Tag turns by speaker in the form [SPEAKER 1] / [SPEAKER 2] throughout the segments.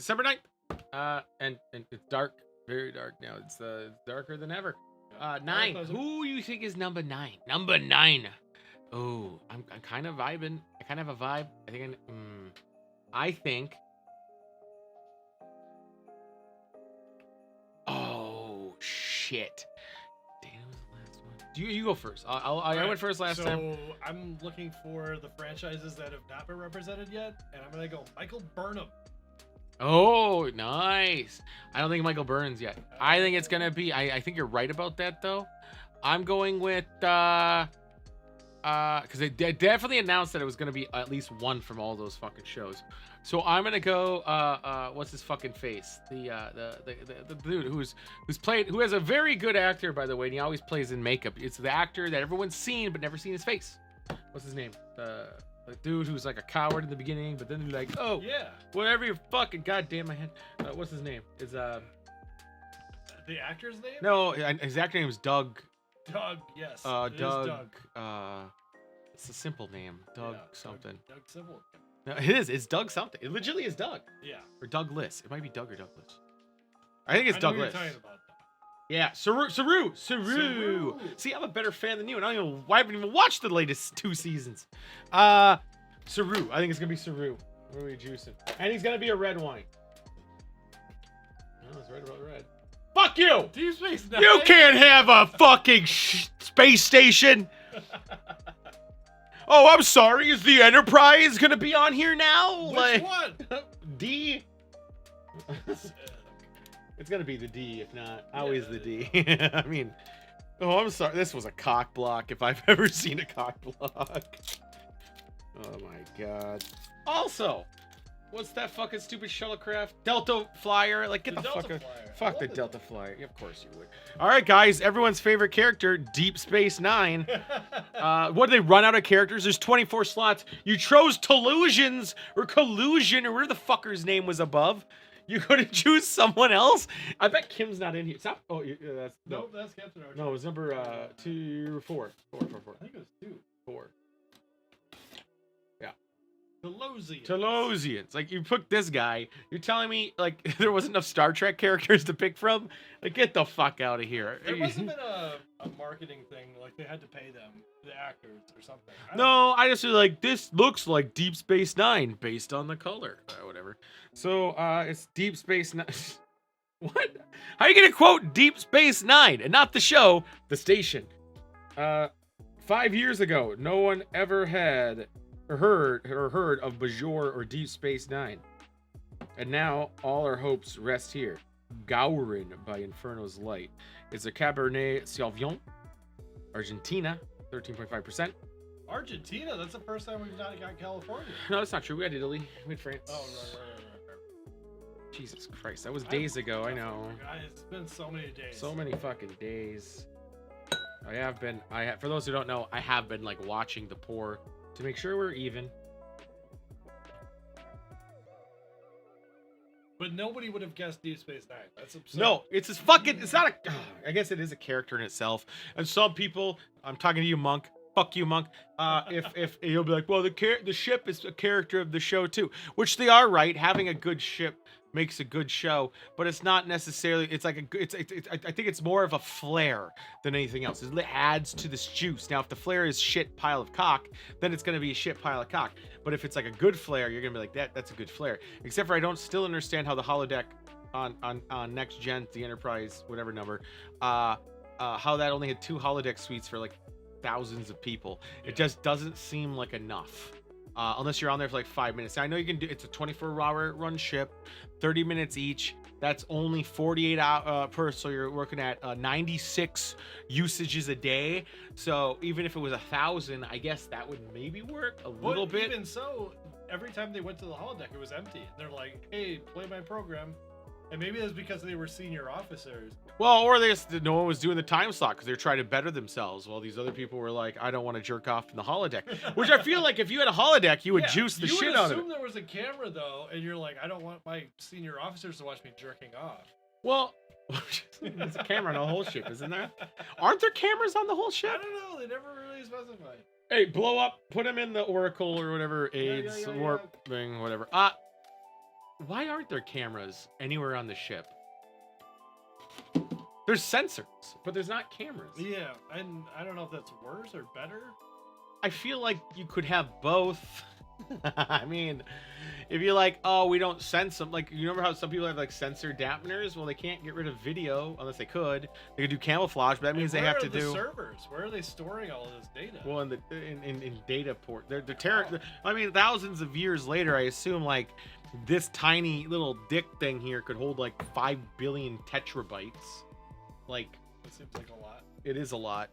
[SPEAKER 1] December 9th. And it's dark, very dark now. It's darker than ever. 9. Who you think is number 9? Number 9. Oh, I'm kind of vibing. I kind of have a vibe. I think. Oh shit. Dana was the last one. You go first. I went first last time.
[SPEAKER 2] So I'm looking for the franchises that have not been represented yet, and I'm gonna go Michael Burnham.
[SPEAKER 1] Oh, nice. I don't think Michael Burns yet. I think it's gonna be. I think you're right about that though. I'm going with because they definitely announced that it was gonna be at least one from all those fucking shows. So I'm gonna go. What's his fucking face? The dude who has a very good actor, by the way, and he always plays in makeup. It's the actor that everyone's seen but never seen his face. What's his name? The dude who's like a coward in the beginning, but then they're like, oh
[SPEAKER 2] Yeah.
[SPEAKER 1] whatever your fucking goddamn my head. What's his name? Is
[SPEAKER 2] The actor's name?
[SPEAKER 1] no, his actor name is Doug.
[SPEAKER 2] Doug. Yes.
[SPEAKER 1] Doug.
[SPEAKER 2] It is Doug.
[SPEAKER 1] It's a simple name. Doug
[SPEAKER 2] Yeah,
[SPEAKER 1] something.
[SPEAKER 2] Doug Simple.
[SPEAKER 1] No, it is. It's Doug something. It legitimately is Doug.
[SPEAKER 2] Yeah.
[SPEAKER 1] Or Douglas. It might be Doug or Douglas. I think it's
[SPEAKER 2] I know what you're
[SPEAKER 1] Douglas.
[SPEAKER 2] talking about.
[SPEAKER 1] Yeah, Saru. See, I'm a better fan than you, and I haven't even watched the latest 2 seasons. Saru. I think it's gonna be Saru. What are we juicing? And he's gonna be a red wine. No, it's red. Fuck you!
[SPEAKER 2] Deep Space Nine.
[SPEAKER 1] You can't have a fucking space station. Oh, I'm sorry. Is the Enterprise gonna be on here now?
[SPEAKER 2] Which one?
[SPEAKER 1] D. It's gonna be the D, if not always the D. I mean, oh, I'm sorry. This was a cock block if I've ever seen a cock block. Oh my god. Also, what's that fucking stupid shuttlecraft? Delta Flyer. Like, get the fuck
[SPEAKER 2] Delta
[SPEAKER 1] out.
[SPEAKER 2] Flyer. I
[SPEAKER 1] Fuck
[SPEAKER 2] love
[SPEAKER 1] the
[SPEAKER 2] the
[SPEAKER 1] Delta Flyer. Of course you would. All right, guys. Everyone's favorite character, Deep Space Nine. What did they run out of characters? There's 24 slots. You chose Tolusians or Collusion or whatever the fucker's name was above. You couldn't choose someone else? I bet Kim's not in here. Stop. Oh, that's no.
[SPEAKER 2] Nope, that's Captain Archer.
[SPEAKER 1] No, it was number 2, 4. 4.
[SPEAKER 2] I think it was 2.
[SPEAKER 1] 4.
[SPEAKER 2] Telosians.
[SPEAKER 1] Like, you picked this guy. You're telling me, like, there wasn't enough Star Trek characters to pick from? Like, get the fuck out of here.
[SPEAKER 2] There must have been a marketing thing, like they had to pay them, the actors or something.
[SPEAKER 1] No, I just feel like this looks like Deep Space Nine based on the color or whatever. So it's Deep Space Nine. What? How are you gonna quote Deep Space Nine and not the show, the station? 5 years ago, no one ever had or heard of Bajor or Deep Space Nine, and now all our hopes rest here. Gowrin by Inferno's Light. It's a Cabernet Sauvignon, Argentina, 13.5%.
[SPEAKER 2] Argentina? That's the first time we've not got California.
[SPEAKER 1] No, that's not true. We had Italy. We had France.
[SPEAKER 2] Oh, right.
[SPEAKER 1] Jesus Christ, that was days ago. I know.
[SPEAKER 2] It's been so many days.
[SPEAKER 1] So many fucking days. For those who don't know, I have been like watching the pour to make sure we're even.
[SPEAKER 2] But nobody would have guessed Deep Space Nine. That's absurd.
[SPEAKER 1] No, it's just fucking. It's not a. I guess it is a character in itself. And some people, I'm talking to you, Monk. Fuck you, Monk. If you'll be like, well, the ship is a character of the show too, which they are, right? Having a good ship makes a good show, but it's not necessarily. It's like I think it's more of a flair than anything else. It adds to this juice. Now, if the flair is shit pile of cock, then it's gonna be a shit pile of cock. But if it's like a good flair, you're gonna be like that's a good flair. Except for I don't still understand how the holodeck on next gen, the Enterprise, whatever number, how that only had 2 holodeck suites for like thousands of people. It just doesn't seem like enough. Unless you're on there for like 5 minutes. Now, I know you can do. It's a 24-hour run ship, 30 minutes each. That's only 48 per. So you're working at 96 usages a day. So even if it was 1,000, I guess that would maybe work a little bit.
[SPEAKER 2] Even so, every time they went to the holodeck, it was empty. They're like, "Hey, play my program." And maybe that's because they were senior officers.
[SPEAKER 1] Well, or they just, no one was doing the time slot because they're trying to better themselves. While these other people were like, I don't want to jerk off in the holodeck. Which I feel like if you had a holodeck, you would juice the shit out of it.
[SPEAKER 2] You would assume there was a camera, though, and you're like, I don't want my senior officers to watch me jerking off.
[SPEAKER 1] Well, there's a camera on the whole ship, isn't there? Aren't there cameras on the whole ship?
[SPEAKER 2] I don't know. They never really specified.
[SPEAKER 1] Hey, blow up. Put him in the Oracle or whatever. AIDS, warp thing, whatever. why aren't there cameras anywhere on the ship? There's sensors, but there's not cameras.
[SPEAKER 2] Yeah, and I don't know if that's worse or better.
[SPEAKER 1] I feel like you could have both. I mean, if you're like, oh, we don't sense them. Like, you remember how some people have like sensor dampeners? Well, they can't get rid of video unless they could. They could do camouflage, but that means they have to do
[SPEAKER 2] servers. Where are they storing all of this data?
[SPEAKER 1] well in data port. They're I mean, thousands of years later, I assume like this tiny little dick thing here could hold like 5 billion tetrabytes. Like,
[SPEAKER 2] It seems like a lot.
[SPEAKER 1] it is a lot.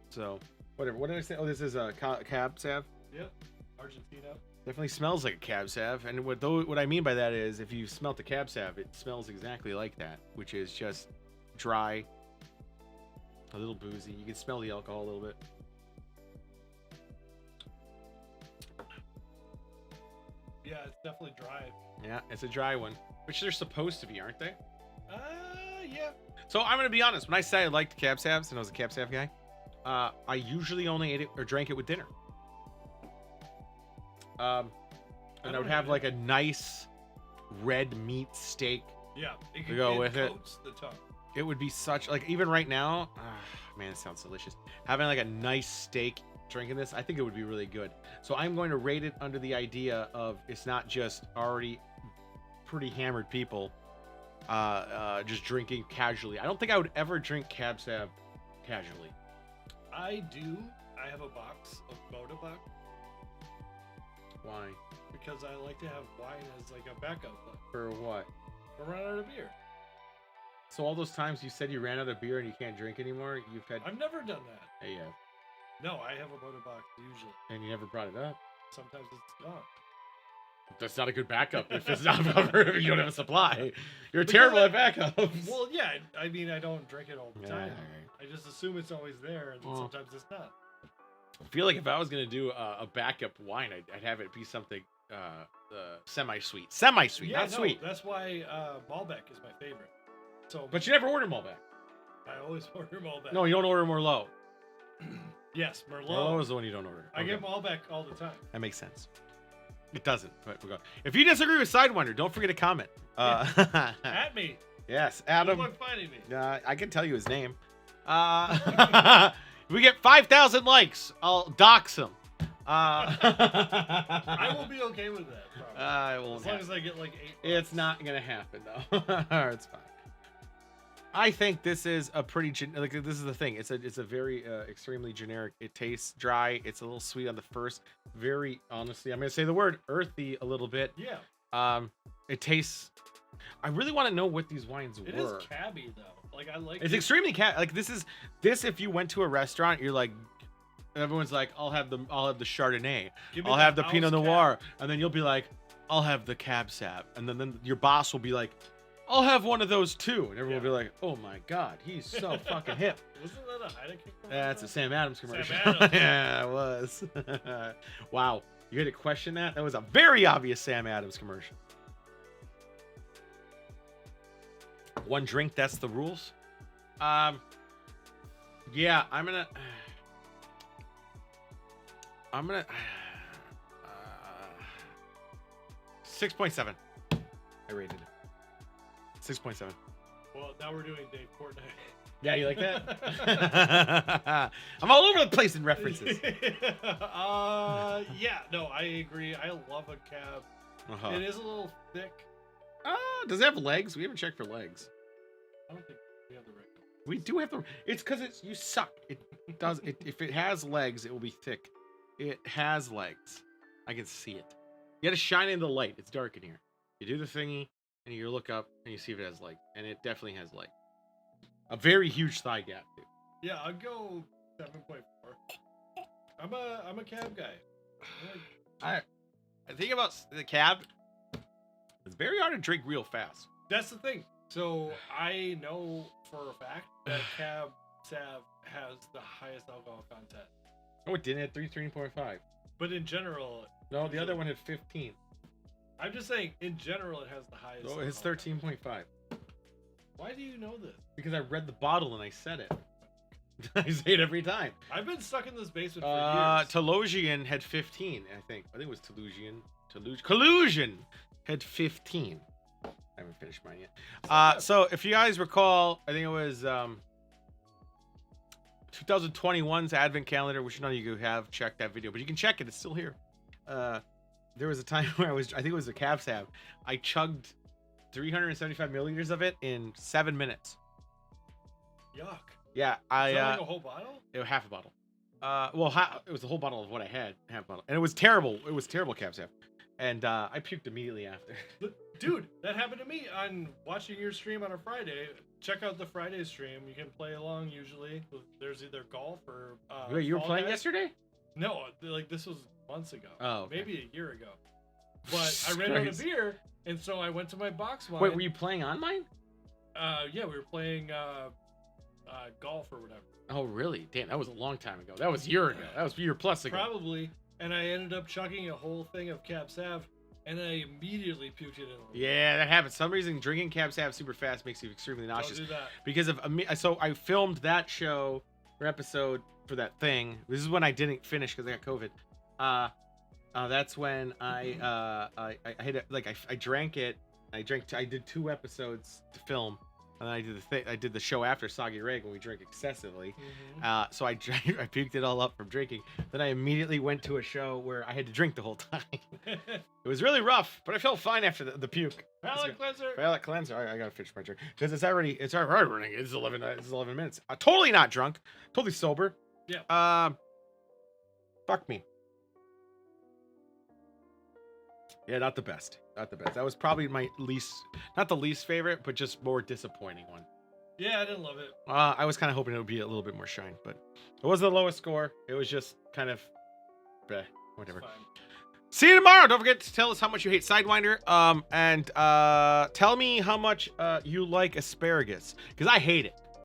[SPEAKER 1] So whatever. What did I say? Oh, this is a cab sav.
[SPEAKER 2] Yep. Argentina.
[SPEAKER 1] Definitely smells like a cab sav, and what I mean by that is, if you smelt the cab sav, it smells exactly like that, which is just dry, a little boozy. You can smell the alcohol a little bit.
[SPEAKER 2] Yeah, it's definitely dry.
[SPEAKER 1] Yeah, it's a dry one, which they're supposed to be, aren't they?
[SPEAKER 2] Yeah.
[SPEAKER 1] So I'm gonna be honest. When I say I liked cab savs, and I was a cab sav guy, I usually only ate it or drank it with dinner. And I would have like a nice red meat steak.
[SPEAKER 2] Yeah. It
[SPEAKER 1] To go with it.
[SPEAKER 2] coats the tongue.
[SPEAKER 1] It would be such like, even right now, man, it sounds delicious. Having like a nice steak, drinking this, I think it would be really good. So I'm going to rate it under the idea of it's not just already pretty hammered people just drinking casually. I don't think I would ever drink cab sav casually.
[SPEAKER 2] I do. I have a box of Bodabuck
[SPEAKER 1] Why?
[SPEAKER 2] because I like to have wine as like a backup.
[SPEAKER 1] For what?
[SPEAKER 2] We're running out of beer.
[SPEAKER 1] So all those times you said you ran out of beer and you can't drink anymore, you've had.
[SPEAKER 2] I've never done that.
[SPEAKER 1] Yeah,
[SPEAKER 2] No, I have a Bodabuck usually.
[SPEAKER 1] and you never brought it up.
[SPEAKER 2] Sometimes it's gone.
[SPEAKER 1] That's not a good backup if it's not if you don't have a supply. You're
[SPEAKER 2] Because
[SPEAKER 1] terrible
[SPEAKER 2] I-
[SPEAKER 1] at backups.
[SPEAKER 2] Well, yeah. I mean, I don't drink it all the
[SPEAKER 1] Yeah,
[SPEAKER 2] time.
[SPEAKER 1] alright.
[SPEAKER 2] I just assume it's always there, and
[SPEAKER 1] Well.
[SPEAKER 2] sometimes it's not.
[SPEAKER 1] I feel like if I was gonna do a backup wine, I'd have it be something semi-sweet,
[SPEAKER 2] Yeah,
[SPEAKER 1] not
[SPEAKER 2] no,
[SPEAKER 1] sweet.
[SPEAKER 2] that's why Malbec is my favorite. So,
[SPEAKER 1] But you never order Malbec.
[SPEAKER 2] I always order Malbec.
[SPEAKER 1] No, you don't order Merlot.
[SPEAKER 2] Yes, Merlot.
[SPEAKER 1] Merlot is the one you don't order.
[SPEAKER 2] I
[SPEAKER 1] Okay.
[SPEAKER 2] get Malbec all the time.
[SPEAKER 1] That makes sense. It doesn't. But we'll go. If you disagree with Sidewinder, don't forget to comment.
[SPEAKER 2] At me.
[SPEAKER 1] Yes,
[SPEAKER 2] Good
[SPEAKER 1] Adam.
[SPEAKER 2] luck finding me.
[SPEAKER 1] I can tell you his name. If we get 5,000 likes, I'll dox him.
[SPEAKER 2] I will be okay with that. Probably.
[SPEAKER 1] It won't
[SPEAKER 2] As long
[SPEAKER 1] happen.
[SPEAKER 2] as I get like 8.
[SPEAKER 1] It's not gonna happen though. It's fine. I think this is a pretty like this is the thing. It's a very extremely generic. It tastes dry. It's a little sweet on the first. Very honestly, I'm gonna say the word earthy a little bit.
[SPEAKER 2] Yeah.
[SPEAKER 1] It tastes. I really want to know what these wines
[SPEAKER 2] It is
[SPEAKER 1] were.
[SPEAKER 2] cabby though. Like I like.
[SPEAKER 1] It's
[SPEAKER 2] it.
[SPEAKER 1] extremely like this. If you went to a restaurant, you're like, everyone's like, I'll have the Chardonnay.
[SPEAKER 2] Give me
[SPEAKER 1] I'll
[SPEAKER 2] the
[SPEAKER 1] have the
[SPEAKER 2] house
[SPEAKER 1] Pinot
[SPEAKER 2] cab.
[SPEAKER 1] Noir, and then you'll be like, I'll have the Cab Sav, and then your boss will be like, I'll have one of those too, and everyone will be like, oh my god, he's so fucking hip.
[SPEAKER 2] Wasn't that a Heineken commercial?
[SPEAKER 1] That's a Sam Adams commercial.
[SPEAKER 2] Adams.
[SPEAKER 1] Yeah, it was. Wow, you had to question that? That was a very obvious Sam Adams commercial. One drink, that's the rules. Yeah, I'm gonna 6.7. I rated it 6.7.
[SPEAKER 2] Well, now we're doing Dave Courtney.
[SPEAKER 1] Yeah, you like that? I'm all over the place in references.
[SPEAKER 2] Yeah, no, I agree. I love a cab.
[SPEAKER 1] Uh-huh.
[SPEAKER 2] It is a little thick.
[SPEAKER 1] Does it have legs? We haven't checked for legs.
[SPEAKER 2] I don't think we have the right.
[SPEAKER 1] We do have the. It's because you suck. It does. If it has legs, it will be thick. It has legs. I can see it. You got to shine in the light. It's dark in here. You do the thingy, and you look up, and you see if it has legs, and it definitely has legs. A very huge thigh gap, dude.
[SPEAKER 2] Yeah, I'll go 7.4. I'm a cab guy.
[SPEAKER 1] I think about the cab. It's very hard to drink real fast.
[SPEAKER 2] That's the thing. So I know for a fact that Cab Sav has the highest alcohol content.
[SPEAKER 1] Oh, it didn't. It had 3.5.
[SPEAKER 2] But in general,
[SPEAKER 1] No, the other one had 15.
[SPEAKER 2] I'm just saying, in general, it has the highest.
[SPEAKER 1] Oh, it's
[SPEAKER 2] alcohol
[SPEAKER 1] 13.5.
[SPEAKER 2] content. Why do you know this?
[SPEAKER 1] Because I read the bottle and I said it. I say it every time.
[SPEAKER 2] I've been stuck in this basement for years.
[SPEAKER 1] Telosian had 15, I think. I think it was Collusion. had 15. I haven't finished mine yet. So if you guys recall, I think it was 2021's advent calendar, which none of you have checked that video, but you can check it. It's still here. There was a time where I think it was the Cavs have. I chugged 375 milliliters of it in 7 minutes.
[SPEAKER 2] Yuck.
[SPEAKER 1] Yeah,
[SPEAKER 2] Is
[SPEAKER 1] I
[SPEAKER 2] that like a whole bottle?
[SPEAKER 1] it was half a bottle. It was the whole bottle of what I had, half a bottle, and it was terrible. It was terrible, Cavs have, and I puked immediately after.
[SPEAKER 2] Dude, that happened to me on watching your stream on a Friday. Check out the Friday stream. You can play along usually. There's either golf or.
[SPEAKER 1] Wait, you were
[SPEAKER 2] Fall
[SPEAKER 1] playing
[SPEAKER 2] Guys.
[SPEAKER 1] yesterday?
[SPEAKER 2] No, like this was months ago.
[SPEAKER 1] Oh, okay.
[SPEAKER 2] Maybe a year ago. But I ran out of
[SPEAKER 1] Christ.
[SPEAKER 2] beer, and so I went to my box wine.
[SPEAKER 1] Wait, were you playing on mine?
[SPEAKER 2] Yeah, we were playing golf or whatever.
[SPEAKER 1] Oh, really? Damn, that was a long time ago. That was a year ago. That was a year plus ago.
[SPEAKER 2] Probably. And I ended up chugging a whole thing of Cab Sav, and I immediately puked it in.
[SPEAKER 1] Yeah, that happens. For some reason, drinking Cab Sav super fast makes you extremely nauseous.
[SPEAKER 2] Don't do that.
[SPEAKER 1] Because of so I filmed that show or episode for that thing. This is when I didn't finish because I got COVID. That's when I hit it, like I drank it. I did 2 episodes to film, and then I did the show after Soggy Rig when we drank excessively.
[SPEAKER 2] Mhm.
[SPEAKER 1] So I I puked it all up from drinking. Then I immediately went to a show where I had to drink the whole time. It was really rough, but I felt fine after the puke.
[SPEAKER 2] Palate cleanser.
[SPEAKER 1] Palate cleanser. I gotta finish my drink because it's already running. It's 11 minutes. Totally not drunk. Totally sober.
[SPEAKER 2] Yeah.
[SPEAKER 1] Fuck me. Yeah, not the best. Not the best. That was probably my not the least favorite, but just more disappointing one.
[SPEAKER 2] Yeah, I didn't love it.
[SPEAKER 1] I was kind of hoping it would be a little bit more shine, but it wasn't the lowest score. It was just kind of, whatever.
[SPEAKER 2] It's fine.
[SPEAKER 1] See you tomorrow. Don't forget to tell us how much you hate Sidewinder. And tell me how much you like asparagus, because I hate it.